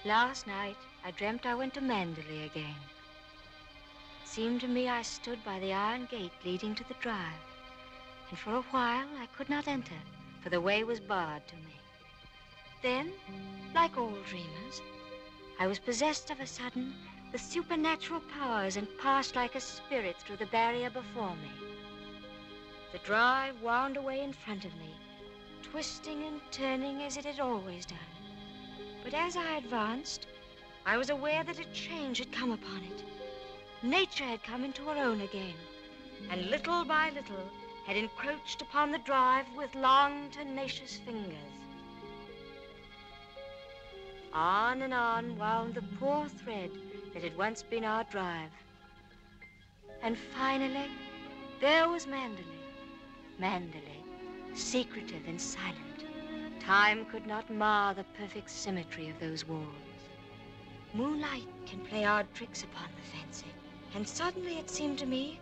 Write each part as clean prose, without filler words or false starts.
Last night, I dreamt I went to Manderley again. It seemed to me I stood by the iron gate leading to the drive. And for a while, I could not enter, for the way was barred to me. Then, like all dreamers, I was possessed of a sudden with supernatural powers and passed like a spirit through the barrier before me. The drive wound away in front of me, twisting and turning as it had always done. But as I advanced, I was aware that a change had come upon it. Nature had come into her own again, and little by little had encroached upon the drive with long, tenacious fingers. On and on wound the poor thread that had once been our drive. And finally, there was Manderley. Manderley, secretive and silent. Time could not mar the perfect symmetry of those walls. Moonlight can play odd tricks upon the fancy. And suddenly it seemed to me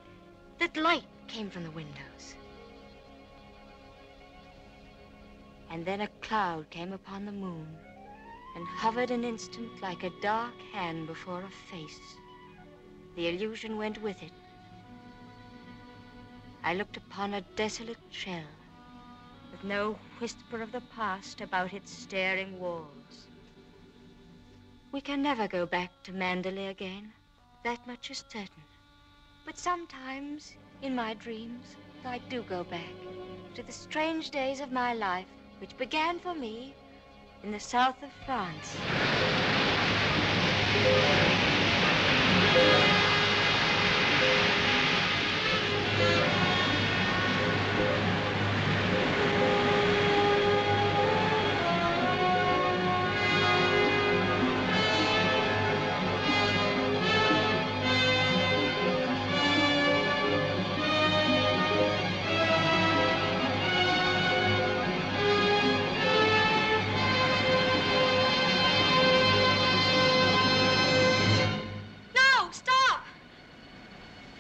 that light came from the windows. And then a cloud came upon the moon and hovered an instant like a dark hand before a face. The illusion went with it. I looked upon a desolate shell with no whisper of the past about its staring walls. We can never go back to Manderley again. That much is certain. But sometimes, in my dreams, I do go back to the strange days of my life, which began for me in the south of France.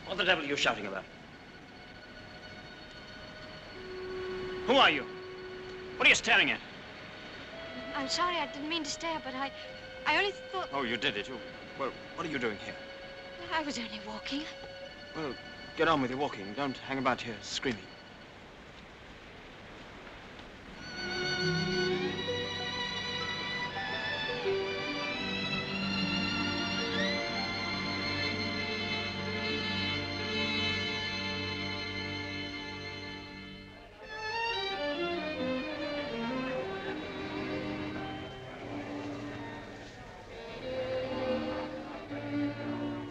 What the devil are you shouting about? Who are you? What are you staring at? I'm sorry, I didn't mean to stare, but I only thought... Oh, you did it. Well, what are you doing here? I was only walking. Well, get on with your walking. Don't hang about here screaming.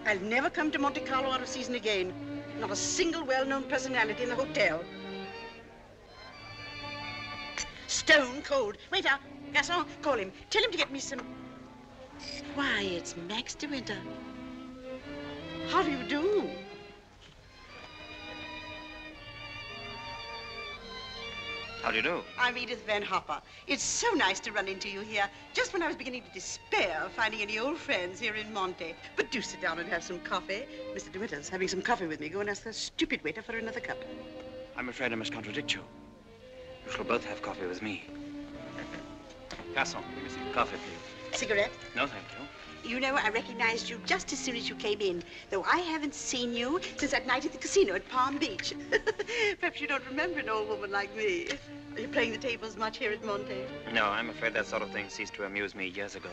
I'll never come to Monte Carlo out of season again. Not a single well-known personality in the hotel. Stone cold. Waiter, garçon, call him. Tell him to get me some... Why, it's Max de Winter. How do you do? How do you do? I'm Edith Van Hopper. It's so nice to run into you here, just when I was beginning to despair of finding any old friends here in Monte. But do sit down and have some coffee. Mr. de Winter's having some coffee with me. Go and ask the stupid waiter for another cup. I'm afraid I must contradict you. You shall both have coffee with me. Garçon, give me some coffee, please. Cigarette? No, thank you. You know, I recognized you just as soon as you came in, though I haven't seen you since that night at the casino at Palm Beach. Perhaps you don't remember an old woman like me. Are you playing the tables much here at Monte? No, I'm afraid that sort of thing ceased to amuse me years ago.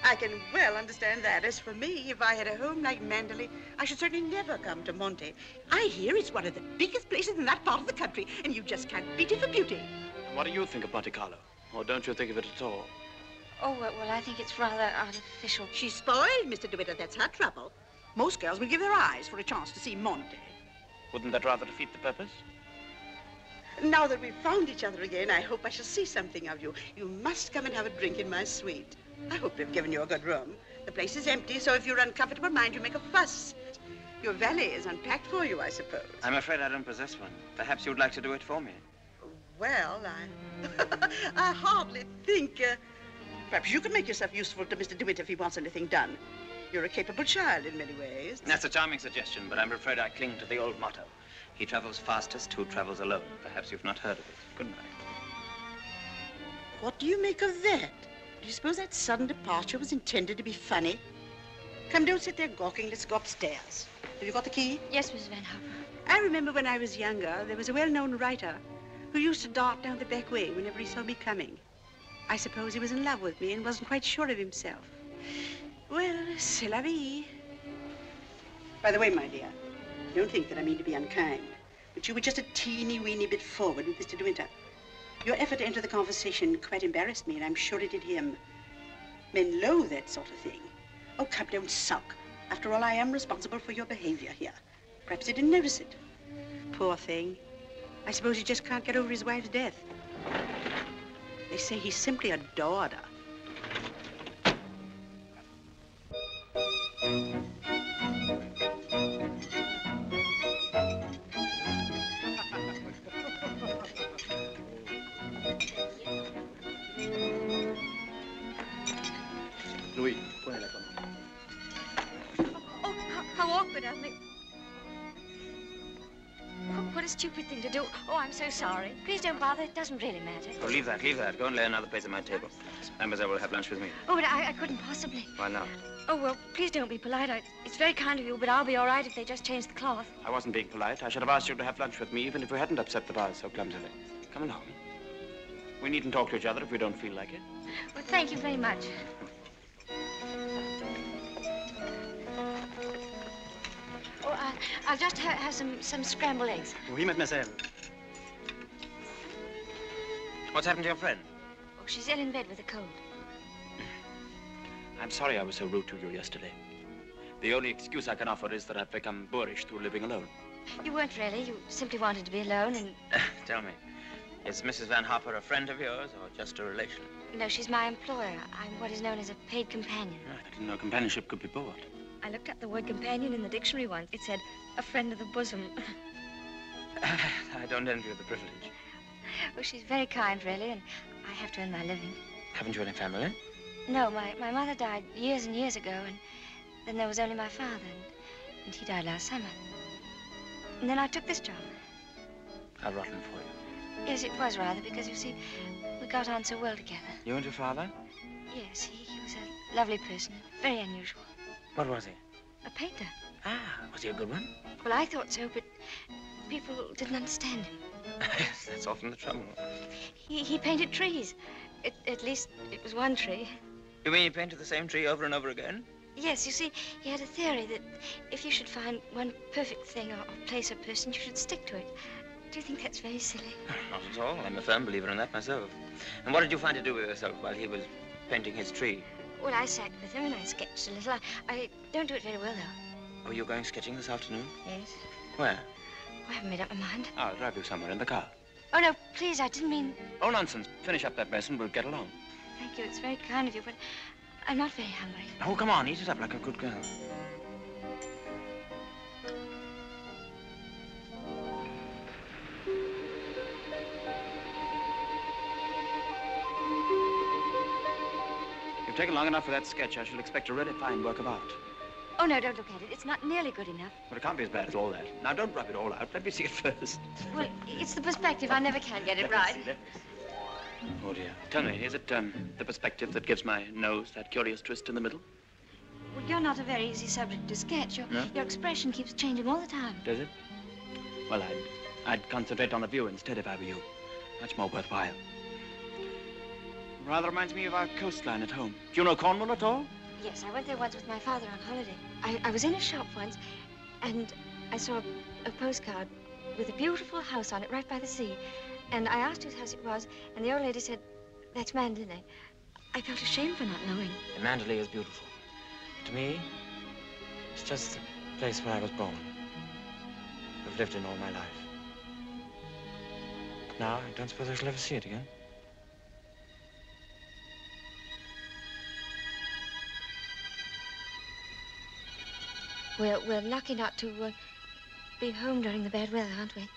I can well understand that. As for me, if I had a home like Manderley, I should certainly never come to Monte. I hear it's one of the biggest places in that part of the country, and you just can't beat it for beauty. What do you think of Monte Carlo? Or don't you think of it at all? Oh, well, I think it's rather artificial. She's spoiled, Mr. de Winter. That's her trouble. Most girls will give their eyes for a chance to see Monte. Wouldn't that rather defeat the purpose? Now that we've found each other again, I hope I shall see something of you. You must come and have a drink in my suite. I hope they've given you a good room. The place is empty, so if you're uncomfortable, mind you make a fuss. Your valet is unpacked for you, I suppose. I'm afraid I don't possess one. Perhaps you'd like to do it for me. Well, I hardly think... Perhaps you could make yourself useful to Mr. de Winter if he wants anything done. You're a capable child in many ways. That's a charming suggestion, but I'm afraid I cling to the old motto. He travels fastest who travels alone. Perhaps you've not heard of it. Good night. What do you make of that? Do you suppose that sudden departure was intended to be funny? Come, don't sit there gawking. Let's go upstairs. Have you got the key? Yes, Mrs. Van Hopper. I remember when I was younger, there was a well-known writer who used to dart down the back way whenever he saw me coming. I suppose he was in love with me and wasn't quite sure of himself. Well, c'est la vie. By the way, my dear, don't think that I mean to be unkind, but you were just a teeny-weeny bit forward with Mr. De Winter. Your effort to enter the conversation quite embarrassed me, and I'm sure it did him. Men loathe that sort of thing. Oh, come, don't sulk. After all, I am responsible for your behavior here. Perhaps he didn't notice it. Poor thing. I suppose he just can't get over his wife's death. They say he simply adored her. Louis, prenez la commande. Oh, how awkward of me. What a stupid thing to do. Oh, I'm so sorry. Please don't bother. It doesn't really matter. Oh, leave that, leave that. Go and lay another place at my table. Mademoiselle will have lunch with me. Oh, but I couldn't possibly. Why not? Oh, well, please don't be polite. It's very kind of you, but I'll be all right if they just change the cloth. I wasn't being polite. I should have asked you to have lunch with me, even if we hadn't upset the vase so clumsily. Come along. We needn't talk to each other if we don't feel like it. Well, thank you very much. Oh, I'll just have some scrambled eggs. Oui, mademoiselle. What's happened to your friend? Oh, she's ill in bed with a cold. I'm sorry I was so rude to you yesterday. The only excuse I can offer is that I've become boorish through living alone. You weren't really. You simply wanted to be alone and... Tell me, is Mrs. Van Hopper a friend of yours or just a relation? No, she's my employer. I'm what is known as a paid companion. I didn't know companionship could be bought. I looked up the word companion in the dictionary once. It said, a friend of the bosom. I don't envy you the privilege. Well, she's very kind, really, and I have to earn my living. Haven't you any family? No, my mother died years and years ago, and then there was only my father, and he died last summer. And then I took this job. How rotten for you. Yes, it was rather, because, you see, we got on so well together. You and your father? Yes, he was a lovely person, very unusual. What was he? A painter. Ah, was he a good one? Well, I thought so, but people didn't understand him. Yes, that's often the trouble. He painted trees. At least it was one tree. You mean he painted the same tree over and over again? Yes, you see, he had a theory that if you should find one perfect thing or place or person, you should stick to it. Do you think that's very silly? Not at all. I'm a firm believer in that myself. And what did you find to do with yourself while he was painting his tree? Well, I sat with him and I sketched a little. I don't do it very well, though. Oh, you're going sketching this afternoon? Yes. Where? Oh, I haven't made up my mind. I'll drive you somewhere in the car. Oh, no, please, I didn't mean... Oh, nonsense. Finish up that mess and we'll get along. Thank you, it's very kind of you, but I'm not very hungry. Oh, come on, eat it up like a good girl. You've taken long enough for that sketch. I shall expect a really fine work of art. Oh, no, don't look at it. It's not nearly good enough. But it can't be as bad as all that. Now, don't rub it all out. Let me see it first. Well, it's the perspective. I never can get it right. Oh, dear. Tell me, is it the perspective that gives my nose that curious twist in the middle? Well, you're not a very easy subject to sketch. Your expression keeps changing all the time. Does it? Well, I'd concentrate on the view instead if I were you. Much more worthwhile. Rather reminds me of our coastline at home. Do you know Cornwall at all? Yes, I went there once with my father on holiday. I was in a shop once, and I saw a postcard with a beautiful house on it right by the sea. And I asked whose house it was, and the old lady said, that's Mandalay. I felt ashamed for not knowing. Mandalay is beautiful. To me, it's just the place where I was born. I've lived in all my life. But now, I don't suppose I shall ever see it again. We're lucky not to be home during the bad weather, aren't we?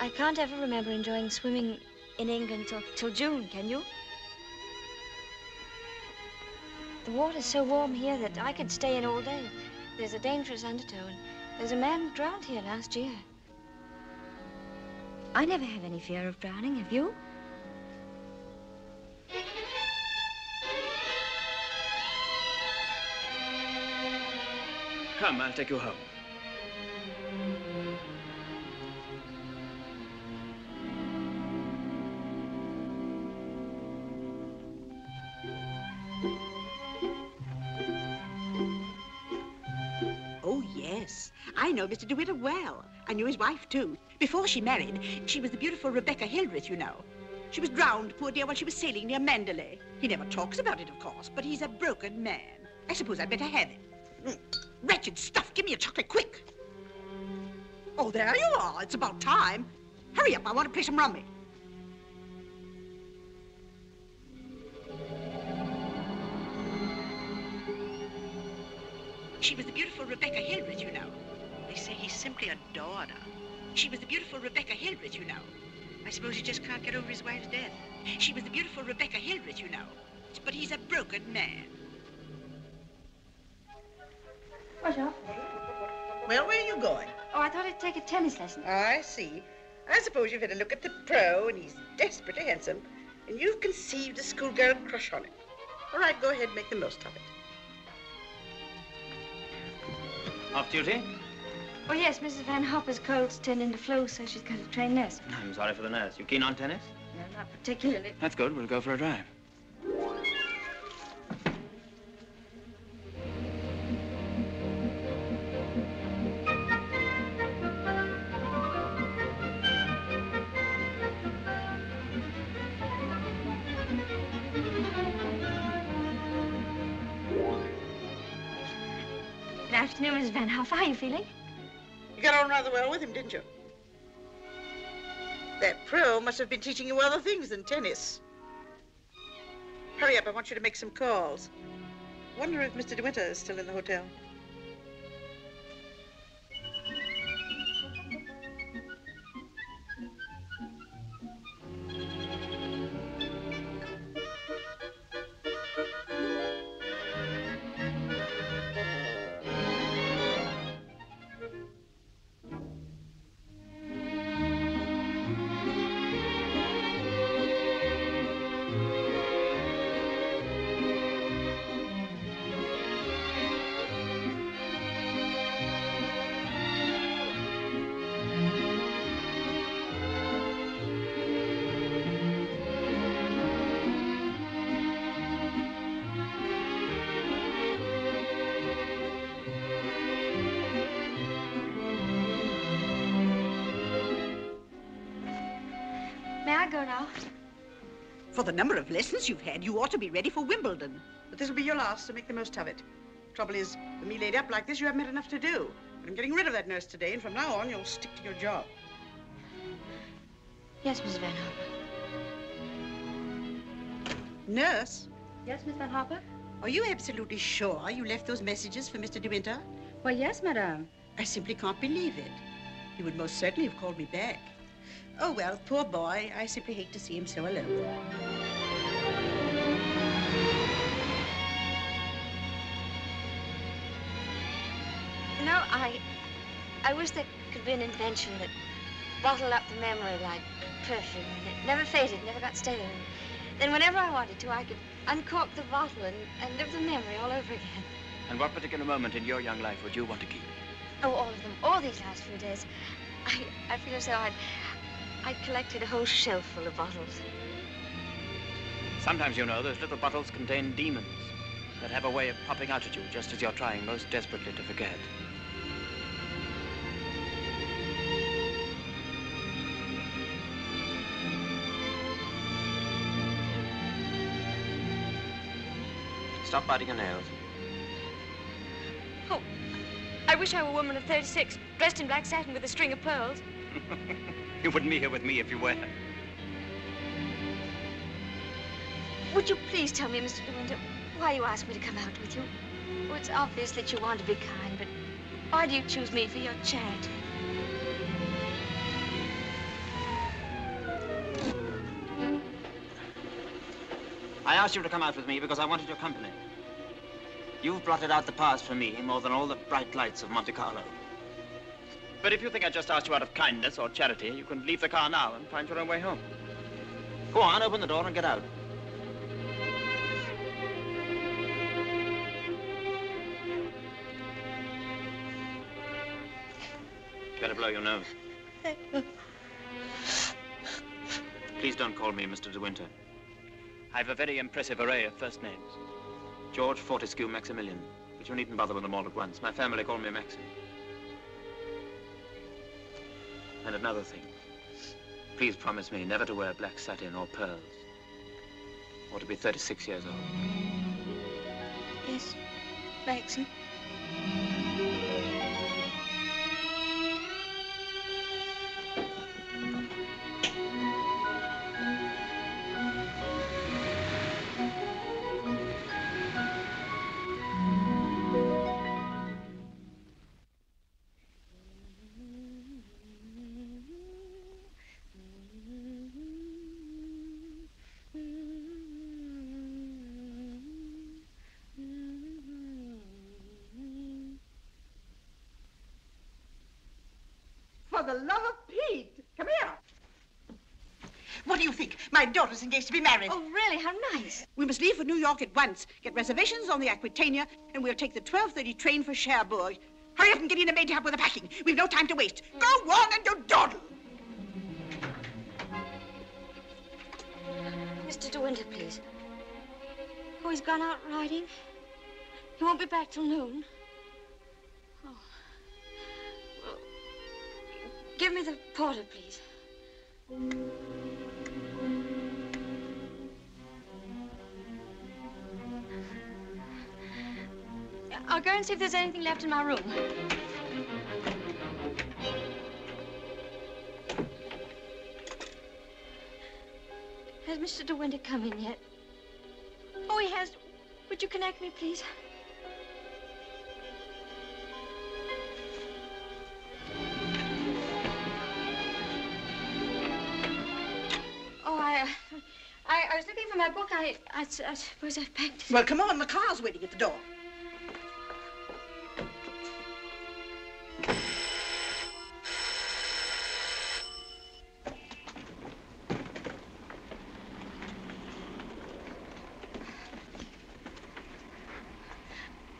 I can't ever remember enjoying swimming in England till June, can you? The water's so warm here that I could stay in all day. There's a dangerous undertow, and there's a man drowned here last year. I never have any fear of drowning, have you? Come, I'll take you home. Oh, yes. I know Mr. DeWitt well. I knew his wife, too. Before she married, she was the beautiful Rebecca Hildreth, you know. She was drowned, poor dear, while she was sailing near Mandalay. He never talks about it, of course, but he's a broken man. I suppose I'd better have it. Wretched stuff. Give me a chocolate, quick. Oh, there you are. It's about time. Hurry up. I want to play some rummy. She was the beautiful Rebecca Hildreth, you know. They say he simply adored her. She was the beautiful Rebecca Hildreth, you know. I suppose he just can't get over his wife's death. She was the beautiful Rebecca Hildreth, you know. But he's a broken man. Bonjour. Well, where are you going? Oh, I thought I'd take a tennis lesson. Oh, I see. I suppose you've had a look at the pro, and he's desperately handsome, and you've conceived a schoolgirl crush on him. All right, go ahead, make the most of it. Off duty? Oh, yes, Mrs. Van Hopper's cold's turned into flu, so she's got to train nurse. I'm sorry for the nurse. You keen on tennis? No, not particularly. That's good. We'll go for a drive. Good afternoon, Mrs. Van Hopper. How are you feeling? You got on rather well with him, didn't you? That pro must have been teaching you other things than tennis. Hurry up, I want you to make some calls. Wonder if Mr. DeWitt is still in the hotel. May I go now? For the number of lessons you've had, you ought to be ready for Wimbledon. But this will be your last, so make the most of it. Trouble is, with me laid up like this, you haven't had enough to do. But I'm getting rid of that nurse today, and from now on, you'll stick to your job. Yes, Mrs. Van Hopper. Nurse? Yes, Miss Van Hopper? Are you absolutely sure you left those messages for Mr. De Winter? Why, yes, madame. I simply can't believe it. He would most certainly have called me back. Oh, well, poor boy. I simply hate to see him so alone. You know, I wish there could be an invention that bottled up the memory like perfume, and it never faded, never got stale. And then whenever I wanted to, I could uncork the bottle and live the memory all over again. And what particular moment in your young life would you want to keep? Oh, all of them. All these last few days. I feel as though I'd collected a whole shelf full of bottles. Sometimes, you know, those little bottles contain demons that have a way of popping out at you just as you're trying most desperately to forget. Stop biting your nails. Oh, I wish I were a woman of 36, dressed in black satin with a string of pearls. You wouldn't be here with me if you were. Would you please tell me, Mr. De Winter, why you asked me to come out with you? Oh, it's obvious that you want to be kind, but why do you choose me for your charity? I asked you to come out with me because I wanted your company. You've blotted out the past for me more than all the bright lights of Monte Carlo. But if you think I just asked you out of kindness or charity, you can leave the car now and find your own way home. Go on, open the door and get out. Better blow your nose. Please don't call me Mr. De Winter. I've a very impressive array of first names. George, Fortescue, Maximilian. But you needn't bother with them all at once. My family call me Maxim. And another thing. Please promise me never to wear black satin or pearls. Or to be 36 years old. Yes, Maxim. For the love of Pete, come here. What do you think? My daughter's engaged to be married. Oh, really? How nice. We must leave for New York at once. Get reservations on the Aquitania, and we'll take the 12:30 train for Cherbourg. Hurry up and get in a maid to help with the packing. We've no time to waste. Go on and do dawdle. Mr. De Winter, please. Oh, he's gone out riding. He won't be back till noon. Oh. Well, give me the porter, please. I'll go and see if there's anything left in my room. Has Mr. De Winter come in yet? Oh, he has. Would you connect me, please? Oh, I was looking for my book. I suppose I've packed it. Well, come on. The car's waiting at the door.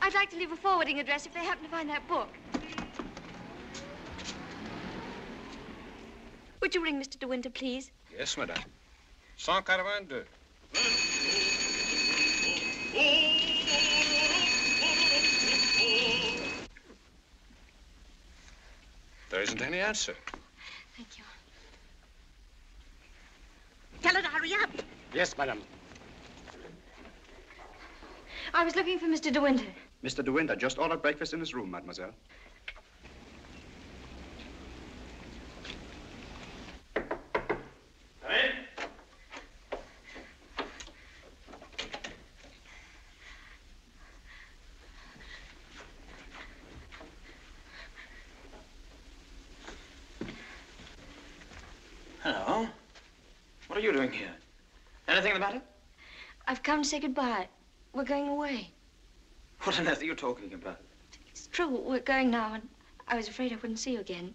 I'd like to leave a forwarding address if they happen to find that book. Would you ring Mr. De Winter, please? Yes, madame. 182. There isn't any answer. Thank you. Tell her to hurry up. Yes, madame. I was looking for Mr. De Winter. Mr. De Winter just ordered breakfast in his room, mademoiselle. Come in. Hello. What are you doing here? Anything the matter? I've come to say goodbye. We're going away. What on earth are you talking about? It's true, we're going now, and I was afraid I wouldn't see you again.